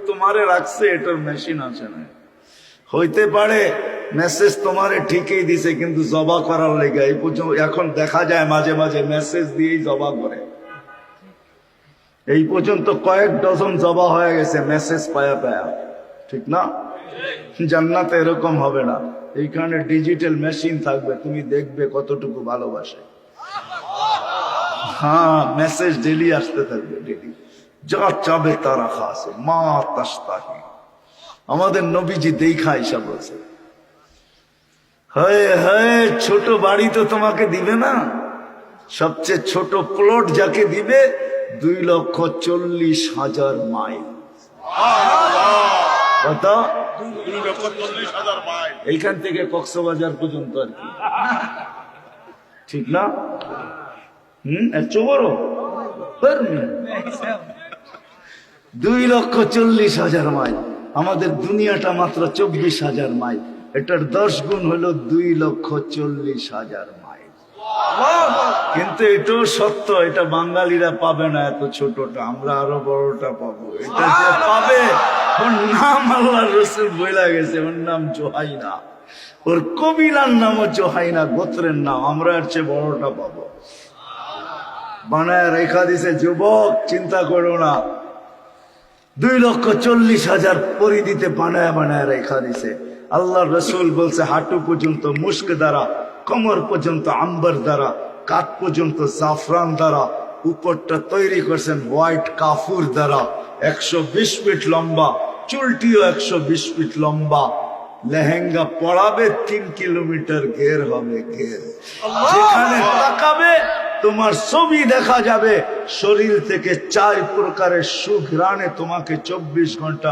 তোমারে রাখছে, এটার মেশিন আছে না। হইতে পারে মেসেজ তোমারে ঠিকই দিছে, কিন্তু জবা করার লেগে এই পর্যন্ত এখন দেখা যায় মাঝে মাঝে মেসেজ দিয়েই জবা করে। এই পর্যন্ত কয়েক ডজন জবা হয়ে গেছে মেসেজ পায়া পায়া, ঠিক না? জান্নাতে এরকম হবে না, এইখানে ডিজিটাল মেশিন থাকবে, তুমি দেখবে কতটুকু ভালোবাসে। হ্যাঁ, মেসেজ ডেলি আসতে থাকবে, ডেলি যা চাবে তা রাখা আছে। মা তাস্তাহি, আমাদের নবীজি দেখা এসব বলছে, হয়ে হয়ে ছোট বাড়ি তো তোমাকে দিবে না, সবচেয়ে ছোট প্লট যাকে দিবে 2,40,000 মাইল। কত? 2,40,000 মাইল। এইখান থেকে কক্সবাজার পর্যন্ত আর কি, ঠিক না? এত বড় 2,40,000 মাইল। আমাদের দুনিয়াটা মাত্র 24,000 মাইল, এটার 10 গুণ হলো 2,40,000 মাইল। কিন্তু এটাও সত্য, এটা বাঙালিরা পাবে না এত ছোটটা, আমরা আরো বড়টা পাবো। এটা যে পাবে, ওর নাম আল্লাহর রাসূল বইলা গেছে, ওর নাম জোহাইনা, ওর কবিলার নামও জোহাইনা, গোত্রের নাম। আমরা এর চেয়ে বড়টা পাবো, বানায় রেখা দিছে। যুবক, চিন্তা করো না, 2,40,000 পরিধিতে বানায় বানায় রেখা দিছে। আল্লাহর রাসূল বলছে হাঁটু পর্যন্ত মুস্ক দ্বারা, কোমর পর্যন্ত আম্বার দ্বারা, কাঁধ পর্যন্ত জাফরান দ্বারা, উপরটা তৈরি করছেন হোয়াইট কাফুর দ্বারা। 120 ফিট লম্বা, চুলটিও 120 ফিট লম্বা। লেহেঙ্গা পড়াবে 3 কিলোমিটার ঘের হবে, ঘের। যেখানে তাকাবে তোমার ছবি দেখা যাবে। শরীর থেকে 4 প্রকারের সুঘ্রাণে তোমাকে 24 ঘন্টা